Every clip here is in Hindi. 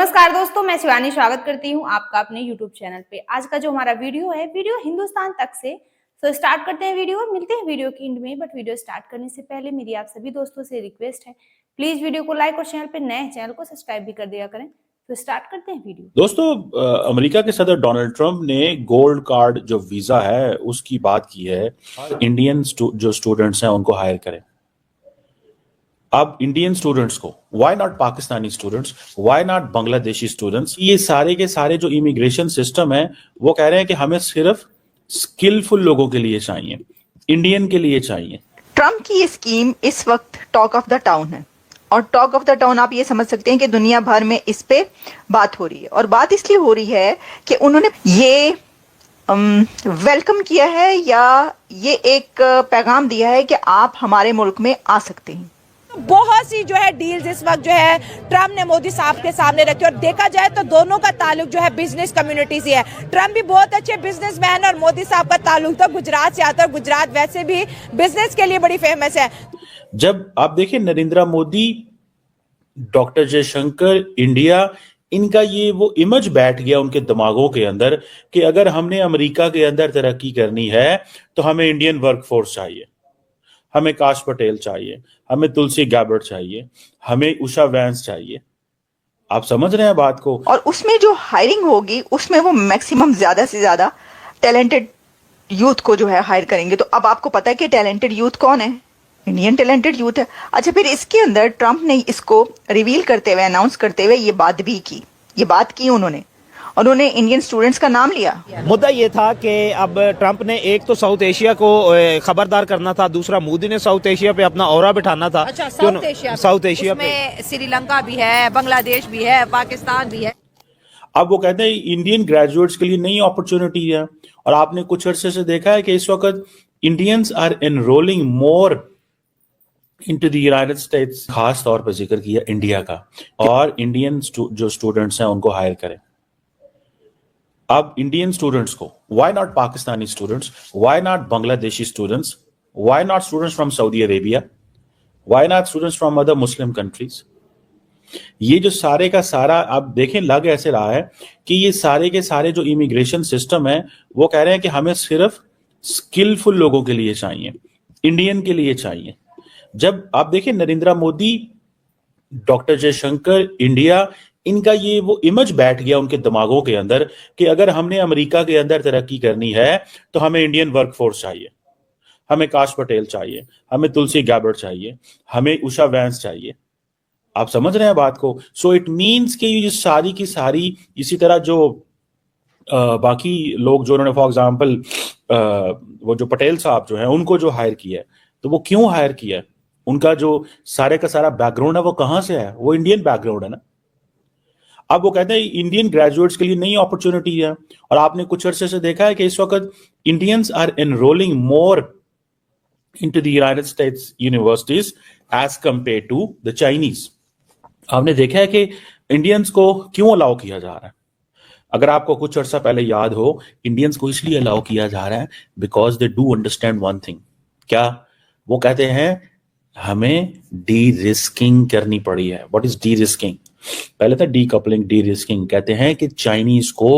नमस्कार दोस्तों, मैं शिवानी स्वागत करती हूँ आपका अपने YouTube चैनल पे। आज का जो हमारा वीडियो है, वीडियो हिंदुस्तान तक से। तो स्टार्ट करते हैं वीडियो, मिलते हैं वीडियो की एंड में। बट वीडियो स्टार्ट करने से पहले मेरी आप सभी दोस्तों से रिक्वेस्ट है, प्लीज वीडियो को लाइक और चैनल पे नए चैनल को सब्सक्राइब भी कर दिया करें। तो स्टार्ट करते हैं वीडियो। दोस्तों, अमेरिका के सदर डोनाल्ड ट्रंप ने गोल्ड कार्ड जो वीजा है उसकी बात की है। इंडियन जो स्टूडेंट्स हैं उनको हायर करें। अब इंडियन स्टूडेंट्स को, why not Pakistani students, why not Bangladeshi students, ये सारे के सारे जो इमिग्रेशन सिस्टम है वो कह रहे हैं कि हमें सिर्फ स्किलफुल लोगों के लिए चाहिए, इंडियन के लिए चाहिए। ट्रंप की ये स्कीम इस वक्त टॉक ऑफ द टाउन है, और टॉक ऑफ द टाउन आप ये समझ सकते हैं कि दुनिया भर में इस पे बात हो रही है। और बात इसलिए हो रही है कि उन्होंने ये वेलकम किया है, या ये एक पैगाम दिया है कि आप हमारे मुल्क में आ सकते हैं। बहुत सी जो है डील्स इस वक्त जो है ट्रम्प ने मोदी साहब के सामने रखी, और देखा जाए तो दोनों का ताल्लुक जो है बिजनेस कम्युनिटी से है। ट्रम्प भी बहुत अच्छे बिजनेसमैन, और मोदी साहब का ताल्लुक तो गुजरात से आता है। गुजरात वैसे भी बिजनेस के लिए बड़ी फेमस है। जब आप देखिए नरेंद्र मोदी, डॉक्टर जयशंकर, इंडिया, इनका ये वो इमेज बैठ गया उनके दिमागों के अंदर कि अगर हमने अमेरिका के अंदर तरक्की करनी है तो हमें इंडियन वर्कफोर्स चाहिए, हमें काश पटेल चाहिए, हमें तुलसी गैबर्ट चाहिए, हमें उषा वैंस चाहिए। आप समझ रहे हैं बात को? और उसमें जो हायरिंग होगी उसमें वो मैक्सिमम ज्यादा से ज्यादा टैलेंटेड यूथ को जो है हायर करेंगे। तो अब आपको पता है कि टैलेंटेड यूथ कौन है? इंडियन टैलेंटेड यूथ है। अच्छा, फिर इसके अंदर ट्रंप ने इसको रिवील करते हुए, अनाउंस करते हुए ये बात भी की, ये बात की उन्होंने इंडियन स्टूडेंट्स का नाम लिया। मुद्दा ये था कि अब ट्रंप ने एक तो साउथ एशिया को खबरदार करना था, दूसरा मोदी ने साउथ एशिया पे अपना ऑरा बिठाना था। अच्छा, साउथ एशिया पे श्रीलंका भी है, बांग्लादेश भी है, पाकिस्तान भी है। अब वो कहते हैं इंडियन ग्रेजुएट्स के लिए नई अपॉर्चुनिटी है, और आपने कुछ अरसे से देखा है कि इस वक्त Indians are enrolling more into the United States. खास तौर पर जिक्र किया इंडिया का, और इंडियन जो स्टूडेंट्स हैं उनको हायर करें। अब इंडियन स्टूडेंट्स को, why not Pakistani students, why not Bangladeshi students, why not students from Saudi Arabia, why not students from other Muslim countries. ये जो सारे का सारा आप देखें, लग ऐसे रहा है कि ये सारे के सारे जो इमिग्रेशन सिस्टम है वो कह रहे हैं कि हमें सिर्फ स्किलफुल लोगों के लिए चाहिए, इंडियन के लिए चाहिए। जब आप देखिए नरेंद्र मोदी, डॉक्टर जयशंकर, इंडिया, इनका ये वो इमेज बैठ गया उनके दिमागों के अंदर कि अगर हमने अमेरिका के अंदर तरक्की करनी है तो हमें इंडियन वर्कफोर्स चाहिए, हमें काश पटेल चाहिए, हमें तुलसी गैबर्ट चाहिए, हमें उषा वैंस चाहिए। आप समझ रहे हैं बात को? सो इट मीन्स कि ये सारी की सारी, इसी तरह जो बाकी लोग जो उन्होंने फॉर एग्जाम्पल वो जो पटेल साहब जो है उनको जो हायर किया है, तो वो क्यों हायर किया है? उनका जो सारे का सारा बैकग्राउंड है वो कहां से है? वो इंडियन बैकग्राउंड है ना। अब वो कहते हैं इंडियन ग्रेजुएट्स के लिए नई अपॉर्चुनिटी है, और आपने कुछ अरसे से देखा है कि इस वक्त Indians are enrolling more into the United States universities as compared to the Chinese. आपने देखा है कि इंडियंस को क्यों अलाउ किया जा रहा है? अगर आपको कुछ अर्सा पहले याद हो, इंडियंस को इसलिए अलाउ किया जा रहा है because they do understand one thing. क्या वो कहते हैं? हमें डी रिस्किंग करनी पड़ी है। What is D risking? पहले था डी कपलिंग, डी रिस्किंग। कहते हैं कि चाइनीज को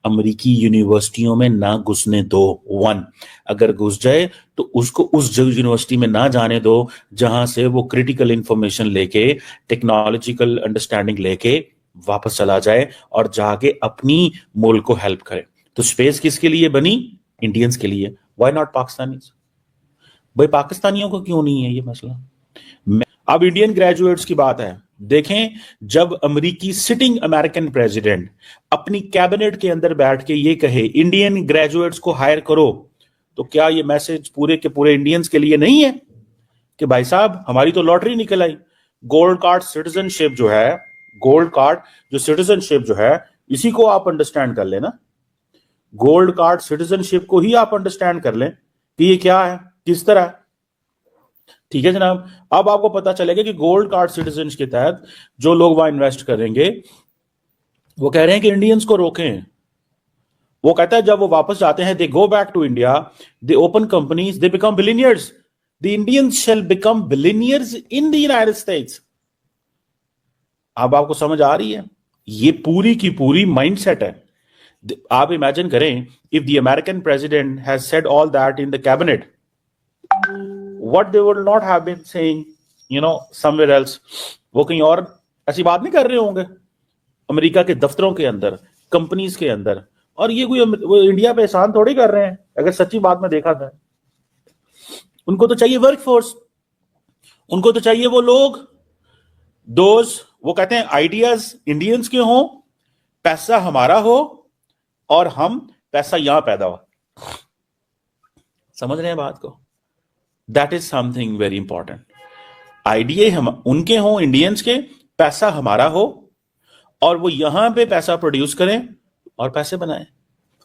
अमेरिकी यूनिवर्सिटियों में ना घुसने दो। वन, अगर घुस जाए तो उसको उस यूनिवर्सिटी में ना जाने दो जहां से वो क्रिटिकल इंफॉर्मेशन लेके, टेक्नोलॉजिकल अंडरस्टैंडिंग लेके वापस चला जाए और जाके अपनी मुल्क को हेल्प करे। तो स्पेस किसके लिए बनी? इंडियंस के लिए। Why not Pakistanis? भाई पाकिस्तानियों को क्यों नहीं है ये मसला? अब इंडियन ग्रेजुएट्स की बात है। देखें, जब अमेरिकी सिटिंग अमेरिकन प्रेसिडेंट अपनी कैबिनेट के अंदर बैठ के ये कहे इंडियन ग्रेजुएट्स को हायर करो, तो क्या ये मैसेज पूरे के पूरे इंडियंस के लिए नहीं है कि भाई साहब हमारी तो लॉटरी निकल आई? गोल्ड कार्ड सिटीजनशिप जो है, गोल्ड कार्ड जो सिटीजनशिप जो है, इसी को आप अंडरस्टैंड कर लेना। गोल्ड कार्ड सिटीजनशिप को ही आप अंडरस्टैंड कर लें कि ये क्या है, किस तरह। ठीक है जनाब। अब आपको पता चलेगा कि गोल्ड कार्ड सिटीजन के तहत जो लोग वहां इन्वेस्ट करेंगे वो कह रहे हैं कि इंडियंस को रोकें। वो कहता है जब वो वापस जाते हैं, they go back to India, they open companies, they become billionaires. The Indians shall become billionaires in the United States. अब आपको समझ आ रही है? ये पूरी की पूरी माइंडसेट है। आप इमेजिन करें, if the American president has said all that in the cabinet, what they would not have been saying somewhere else. वो कहीं और ऐसी बात नहीं कर रहे होंगे अमेरिका के दफ्तरों के अंदर, कंपनीज के अंदर। और ये कोई वो इंडिया पे एहसान थोड़ी कर रहे हैं, अगर सच्ची बात में देखा था। उनको तो चाहिए वर्कफोर्स, उनको तो चाहिए वो लोग, वो कहते हैं आइडियाज इंडियंस के हों, पैसा हमारा हो और हम पैसा यहां पैदा हो। समझ रहे हैं बात को? That is something very important. Idea हम उनके हों, इंडियंस के, पैसा हमारा हो और वो यहां पे पैसा प्रोड्यूस करें और पैसे बनाएं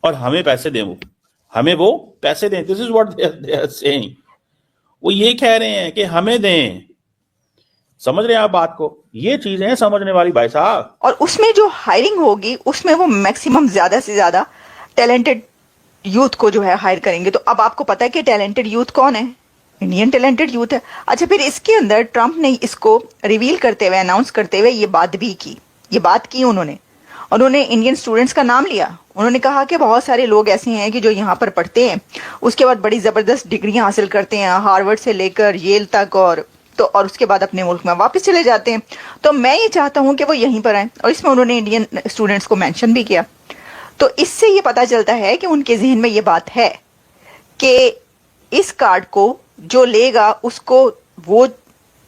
और हमें पैसे दें, हमें वो पैसे दें। This is what they are saying. वो ये कह रहे हैं कि हमें दें। समझ रहे हैं आप बात को? ये चीजें हैं समझने वाली भाई साहब। और उसमें जो हायरिंग होगी उसमें वो मैक्सिमम ज्यादा से ज्यादा टैलेंटेड यूथ को जो है हायर करेंगे। तो अब आपको पता है कि टैलेंटेड यूथ कौन है? इंडियन टैलेंटेड यूथ है। अच्छा, फिर इसके अंदर ट्रंप ने इसको रिवील करते हुए, अनाउंस करते हुए ये बात भी की, उन्होंने इंडियन स्टूडेंट्स का नाम लिया। उन्होंने कहा कि बहुत सारे लोग ऐसे हैं कि जो यहाँ पर पढ़ते हैं, उसके बाद बड़ी ज़बरदस्त डिग्रियां हासिल करते हैं, हार्वर्ड से लेकर येल तक, और उसके बाद अपने मुल्क में वापस चले जाते हैं। तो मैं ये चाहता हूँ कि वो यहीं पर आए, और इसमें उन्होंने इंडियन स्टूडेंट्स को मेंशन भी किया। तो इससे ये पता चलता है कि उनके जहन में ये बात है कि इस कार्ड को जो लेगा उसको वो,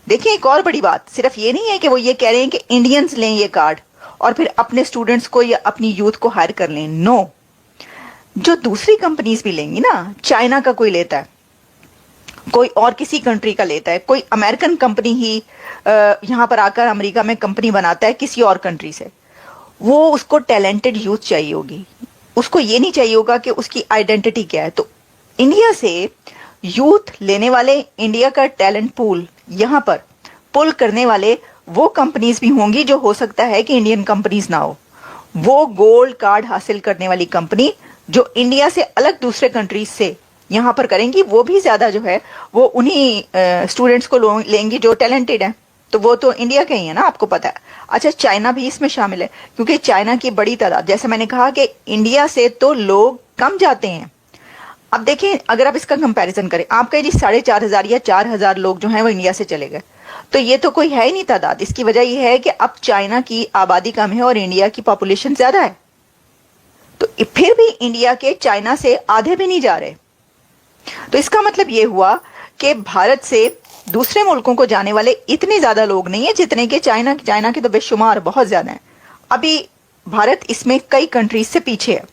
देखिए एक और बड़ी बात, सिर्फ ये नहीं है कि वो ये कह रहे हैं कि इंडियंस लें ये कार्ड और फिर अपने स्टूडेंट्स को या अपनी यूथ को हायर कर लें। नो, जो दूसरी कंपनीज भी लेंगी ना, चाइना का कोई लेता है, कोई और किसी कंट्री का लेता है, कोई अमेरिकन कंपनी ही यहाँ पर आकर अमेरिका में कंपनी बनाता है किसी और कंट्री से, वो उसको टैलेंटेड यूथ चाहिए होगी। उसको ये नहीं चाहिए होगा कि उसकी आइडेंटिटी क्या है। तो इंडिया से यूथ लेने वाले, इंडिया का टैलेंट पूल यहाँ पर पुल करने वाले वो कंपनीज भी होंगी जो हो सकता है कि इंडियन कंपनीज ना हो। वो गोल्ड कार्ड हासिल करने वाली कंपनी जो इंडिया से अलग दूसरे कंट्रीज से यहाँ पर करेंगी, वो भी ज्यादा जो है वो उन्हीं स्टूडेंट्स को लेंगी जो टैलेंटेड हैं। तो वो तो इंडिया के ही है ना, आपको पता है। अच्छा, चाइना भी इसमें शामिल है, क्योंकि चाइना की बड़ी तादाद, जैसे मैंने कहा कि इंडिया से तो लोग कम जाते हैं। अब देखें, अगर आप इसका कंपैरिजन करें, आप कहें जी 4,500 या 4,000 लोग जो हैं वो इंडिया से चले गए, तो ये तो कोई है ही नहीं तादाद। इसकी वजह यह है कि अब चाइना की आबादी कम है और इंडिया की पॉपुलेशन ज्यादा है। तो फिर भी इंडिया के चाइना से आधे भी नहीं जा रहे। तो इसका मतलब ये हुआ कि भारत से दूसरे मुल्कों को जाने वाले इतने ज्यादा लोग नहीं है जितने के चाइना के तो बेशुमार बहुत ज्यादा है। अभी भारत इसमें कई कंट्रीज से पीछे है,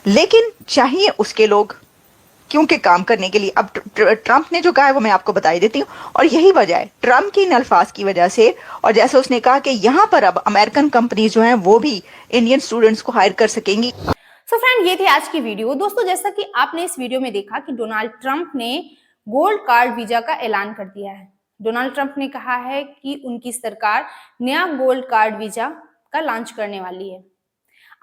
लेकिन चाहिए उसके लोग, क्योंकि काम करने के लिए। अब ट्रंप ने जो कहा है वो मैं आपको बता ही देती हूँ, और यही वजह है ट्रंप की इन अल्फाज की वजह से। और जैसे उसने कहा कि यहाँ पर अब अमेरिकन कंपनीज जो हैं वो भी इंडियन स्टूडेंट्स को हायर कर सकेंगी। सो फ्रेंड, ये थी आज की वीडियो। दोस्तों, जैसा कि आपने इस वीडियो में देखा कि डोनाल्ड ट्रंप ने गोल्ड कार्ड वीजा का ऐलान कर दिया है। डोनाल्ड ट्रंप ने कहा है कि उनकी सरकार नया गोल्ड कार्ड वीजा का लॉन्च करने वाली है।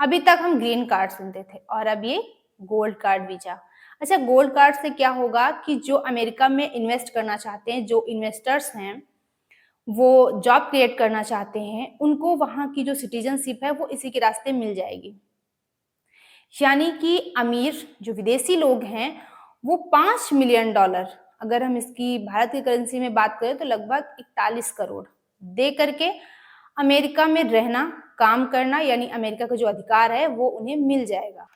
अभी तक हम ग्रीन कार्ड सुनते थे और अब ये गोल्ड कार्ड वीजा। अच्छा, गोल्ड कार्ड से क्या होगा कि जो अमेरिका में इन्वेस्ट करना चाहते हैं, जो इन्वेस्टर्स हैं, वो जॉब क्रिएट करना चाहते हैं, उनको वहां की जो सिटीजनशिप है वो इसी के रास्ते मिल जाएगी। यानी कि अमीर जो विदेशी लोग हैं वो $5 मिलियन, अगर हम इसकी भारत की करेंसी में बात करें तो लगभग 41 करोड़ दे करके अमेरिका में रहना, काम करना, यानी अमेरिका का जो अधिकार है वो उन्हें मिल जाएगा।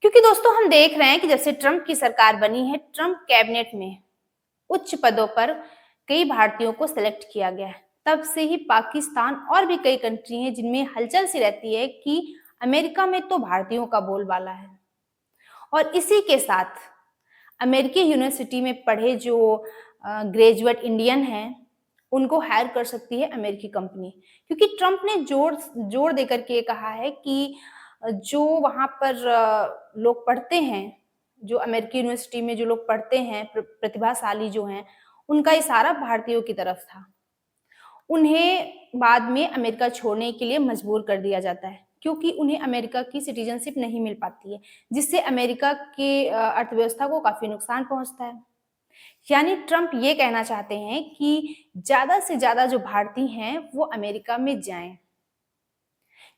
क्योंकि दोस्तों, हम देख रहे हैं कि जब से ट्रंप की सरकार बनी है, ट्रंप कैबिनेट में उच्च पदों पर कई भारतीयों को सिलेक्ट किया गया है। तब से ही पाकिस्तान और भी कई कंट्री हैं जिनमें हलचल सी रहती है कि अमेरिका में तो भारतीयों का बोलबाला है। और इसी के साथ अमेरिकी यूनिवर्सिटी में पढ़े जो ग्रेजुएट इंडियन हैं उनको हायर कर सकती है अमेरिकी कंपनी, क्योंकि ट्रंप ने जोर देकर के कहा है कि जो वहां पर लोग पढ़ते हैं, जो अमेरिकी यूनिवर्सिटी में जो लोग पढ़ते हैं, प्रतिभाशाली जो हैं, उनका इशारा भारतीयों की तरफ था। उन्हें बाद में अमेरिका छोड़ने के लिए मजबूर कर दिया जाता है, क्योंकि उन्हें अमेरिका की सिटीजनशिप नहीं मिल पाती है, जिससे अमेरिका के अर्थव्यवस्था को काफी नुकसान पहुंचता है। यानी ट्रंप ये कहना चाहते हैं कि ज्यादा से ज्यादा जो भारतीय हैं वो अमेरिका में जाएं,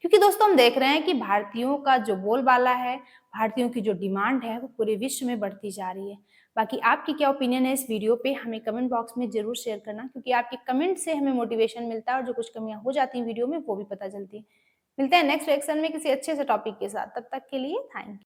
क्योंकि दोस्तों हम देख रहे हैं कि भारतीयों का जो बोलबाला है, भारतीयों की जो डिमांड है वो पूरे विश्व में बढ़ती जा रही है। बाकी आपकी क्या ओपिनियन है इस वीडियो पे हमें कमेंट बॉक्स में जरूर शेयर करना, क्योंकि आपके कमेंट से हमें मोटिवेशन मिलता है और जो कुछ कमियां हो जाती हैं वीडियो में वो भी पता चलती है। मिलते हैं नेक्स्ट रिएक्शन में किसी अच्छे से टॉपिक के साथ, तब तक के लिए थैंक यू।